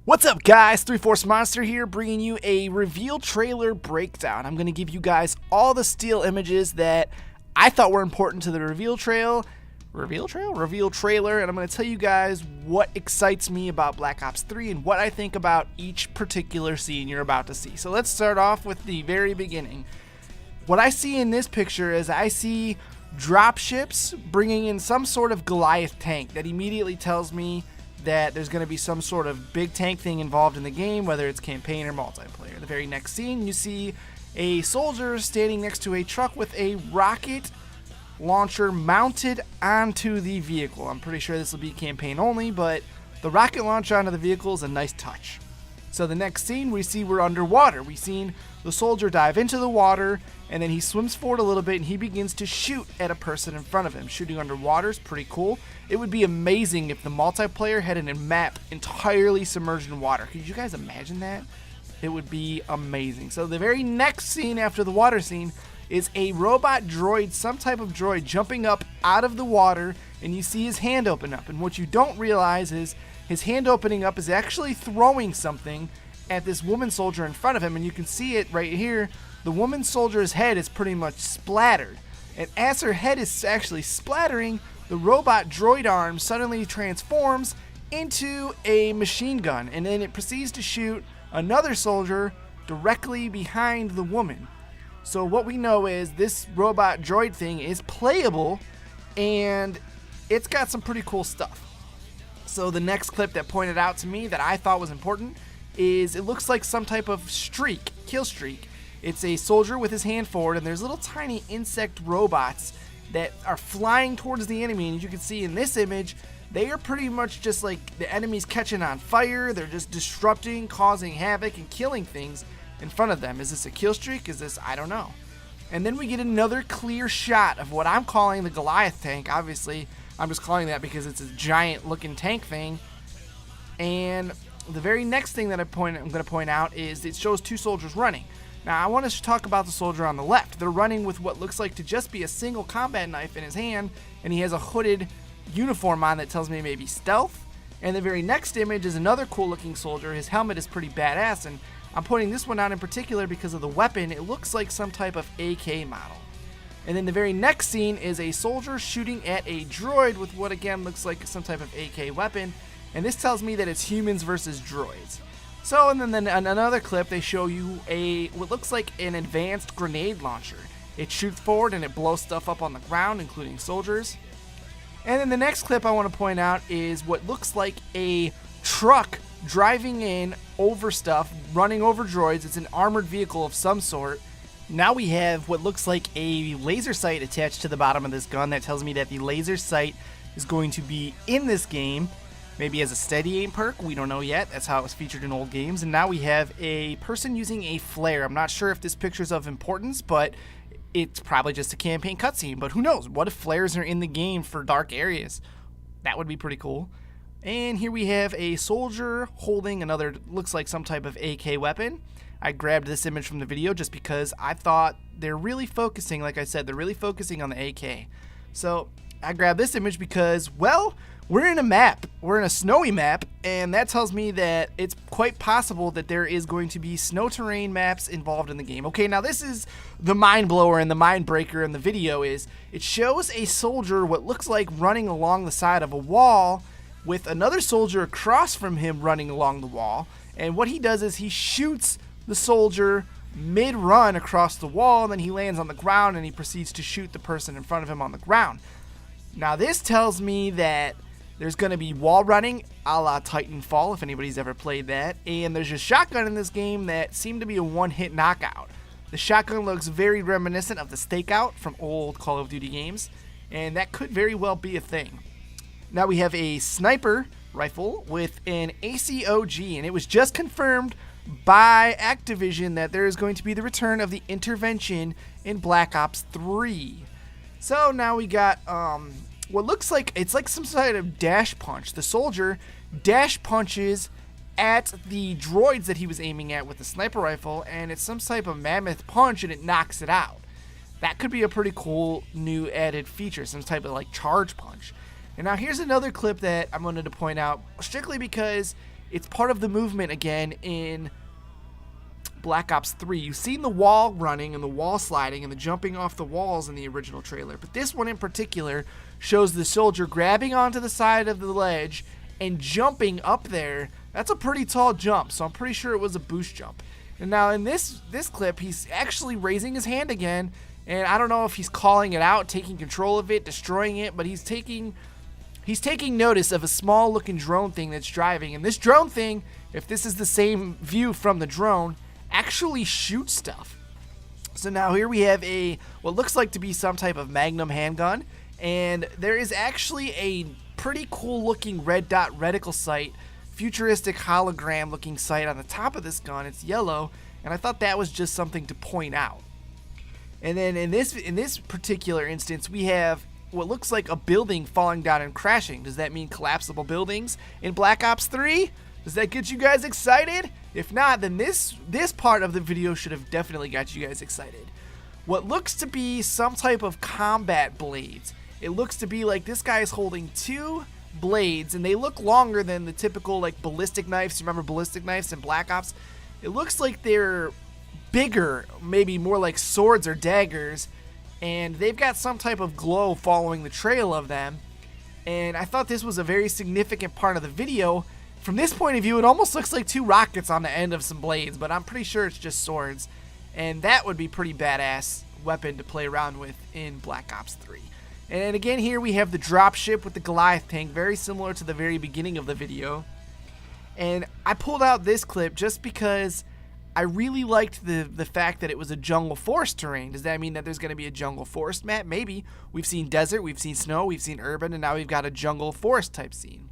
What's up, guys? 3-Force Monster here, bringing you a reveal trailer breakdown. I'm going to give you guys all the still images that I thought were important to the reveal trailer, and I'm going to tell you guys what excites me about Black Ops 3 and what I think about each particular scene you're about to see. So let's start off with the very beginning. What I see in this picture is I see dropships bringing in some sort of Goliath tank that immediately tells me that there's going to be some sort of big tank thing involved in the game, whether it's campaign or multiplayer. The very next scene, you see a soldier standing next to a truck with a rocket launcher mounted onto the vehicle. I'm pretty sure this will be campaign only, but the rocket launcher onto the vehicle is a nice touch. So the next scene, we see we're underwater. We've seen the soldier dive into the water, and then he swims forward a little bit, and he begins to shoot at a person in front of him. Shooting underwater is pretty cool. It would be amazing if the multiplayer had a map entirely submerged in water. Could you guys imagine that? It would be amazing. So the very next scene after the water scene is a robot droid, some type of droid, jumping up out of the water, and you see his hand open up. And what you don't realize is his hand opening up is actually throwing something at this woman soldier in front of him, and you can see it right here. The woman soldier's head is pretty much splattered, and as her head is actually splattering, the robot droid arm suddenly transforms into a machine gun, and then it proceeds to shoot another soldier directly behind the woman. So what we know is this robot droid thing is playable, and it's got some pretty cool stuff. So the next clip that pointed out to me that I thought was important is it looks like some type of kill streak. It's a soldier with his hand forward, and there's little tiny insect robots that are flying towards the enemy, and as you can see in this image, they are pretty much just like the enemy's catching on fire. They're just disrupting, causing havoc, and killing things in front of them. Is this a kill streak? Is this, I don't know. And then we get another clear shot of what I'm calling the Goliath tank. Obviously, I'm just calling that because it's a giant looking tank thing. And the very next thing that I'm going to point out is it shows two soldiers running. Now, I want to talk about the soldier on the left. They're running with what looks like to just be a single combat knife in his hand, and he has a hooded uniform on that tells me maybe stealth. And the very next image is another cool looking soldier. His helmet is pretty badass, and I'm pointing this one out in particular because of the weapon. It looks like some type of AK model. And then the very next scene is a soldier shooting at a droid with what again looks like some type of AK weapon, and this tells me that it's humans versus droids. So, and then in another clip, they show you what looks like an advanced grenade launcher. It shoots forward and it blows stuff up on the ground, including soldiers. And then the next clip I want to point out is what looks like a truck driving in over stuff, running over droids. It's an armored vehicle of some sort. Now we have what looks like a laser sight attached to the bottom of this gun that tells me that the laser sight is going to be in this game. Maybe as a steady aim perk, we don't know yet. That's how it was featured in old games. And now we have a person using a flare. I'm not sure if this picture's of importance, but it's probably just a campaign cutscene. But who knows? What if flares are in the game for dark areas? That would be pretty cool. And here we have a soldier holding another, looks like some type of AK weapon. I grabbed this image from the video just because I thought they're really focusing, like I said, they're really focusing on the AK. So I grabbed this image because, well, we're in a map. We're in a snowy map, and that tells me that it's quite possible that there is going to be snow terrain maps involved in the game. Okay, now this is the mind blower and the mind breaker in the video is it shows a soldier what looks like running along the side of a wall with another soldier across from him running along the wall, and what he does is he shoots the soldier mid-run across the wall, and then he lands on the ground and he proceeds to shoot the person in front of him on the ground. Now this tells me that there's going to be wall running a la Titanfall, if anybody's ever played that. And there's a shotgun in this game that seemed to be a one-hit knockout. The shotgun looks very reminiscent of the Stakeout from old Call of Duty games, and that could very well be a thing. Now we have a sniper rifle with an ACOG, and it was just confirmed by Activision that there is going to be the return of the intervention in Black Ops 3. So now we got what looks like it's like some sort of dash punch. The soldier dash punches at the droids that he was aiming at with the sniper rifle, and it's some type of mammoth punch and it knocks it out. That could be a pretty cool new added feature, some type of like charge punch. And now here's another clip that I wanted to point out strictly because it's part of the movement again in Black Ops 3. You've seen the wall running and the wall sliding and the jumping off the walls in the original trailer, but this one in particular shows the soldier grabbing onto the side of the ledge and jumping up there. That's a pretty tall jump, so I'm pretty sure it was a boost jump. And now in this clip, he's actually raising his hand again, and I don't know if he's calling it out, taking control of it, destroying it, but he's taking notice of a small looking drone thing that's driving. And this drone thing, if this is the same view from the drone, actually shoots stuff. So now here we have what looks like to be some type of Magnum handgun, and there is actually a pretty cool looking red dot reticle sight, futuristic hologram looking sight on the top of this gun. It's yellow, and I thought that was just something to point out. And then in this particular instance, we have what looks like a building falling down and crashing. Does that mean collapsible buildings in Black Ops 3? Does that get you guys excited? If not, then this part of the video should have definitely got you guys excited. What looks to be some type of combat blades. It looks to be like this guy is holding 2 blades, and they look longer than the typical like ballistic knives. You remember ballistic knives in Black Ops? It looks like they're bigger, maybe more like swords or daggers, and they've got some type of glow following the trail of them. And I thought this was a very significant part of the video. From this point of view, it almost looks like 2 rockets on the end of some blades, but I'm pretty sure it's just swords. And that would be pretty badass weapon to play around with in Black Ops 3. And again, here we have the dropship with the Goliath tank, very similar to the very beginning of the video. And I pulled out this clip just because I really liked the fact that it was a jungle forest terrain. Does that mean that there's going to be a jungle forest map? Maybe. We've seen desert, we've seen snow, we've seen urban, and now we've got a jungle forest type scene.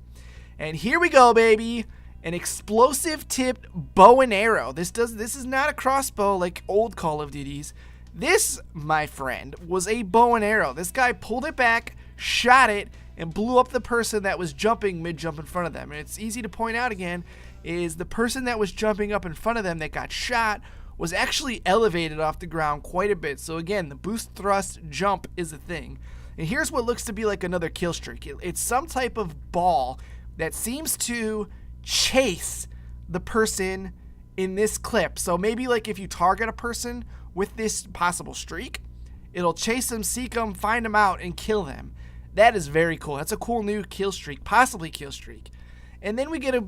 And here we go, baby. An explosive tipped bow and arrow. This is not a crossbow like old Call of Duties. This, my friend, was a bow and arrow. This guy pulled it back, shot it, and blew up the person that was jumping mid-jump in front of them. And it's easy to point out again, is the person that was jumping up in front of them that got shot was actually elevated off the ground quite a bit. So again, the boost thrust jump is a thing. And here's what looks to be like another kill streak. It's some type of ball that seems to chase the person in this clip. So maybe like if you target a person with this possible streak, it'll chase them, seek them, find them out, and kill them. That is very cool. That's a cool new kill streak, possibly kill streak. And then we get a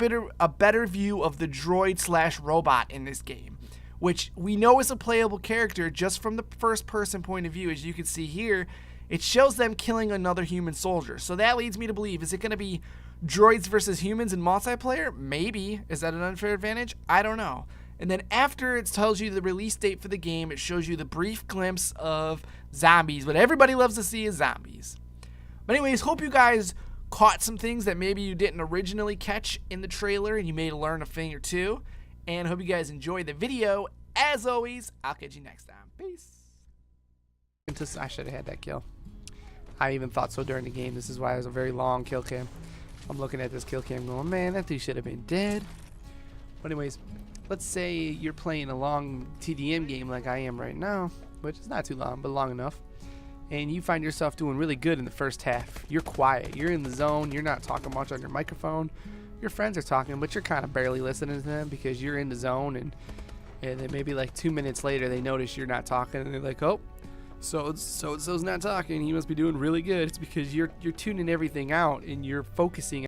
better view of the droid slash robot in this game, which we know is a playable character just from the first person point of view. As you can see here, it shows them killing another human soldier. So that leads me to believe, is it going to be droids versus humans in multiplayer? Maybe. Is that an unfair advantage? I don't know. And then after it tells you the release date for the game, it shows you the brief glimpse of zombies. What everybody loves to see is zombies. But anyways, hope you guys caught some things that maybe you didn't originally catch in the trailer and you may learn a thing or two. And hope you guys enjoyed the video. As always, I'll catch you next time. Peace. I should have had that kill. I even thought so during the game. This is why it was a very long kill cam. I'm looking at this kill cam going, man, that dude should have been dead. But anyways, let's say you're playing a long TDM game like I am right now, which is not too long, but long enough, and you find yourself doing really good in the first half. You're quiet. You're in the zone. You're not talking much on your microphone. Your friends are talking, but you're kind of barely listening to them because you're in the zone, and then maybe like 2 minutes later they notice you're not talking, and they're like, oh, so-and-so's not talking. He must be doing really good. It's because you're tuning everything out and you're focusing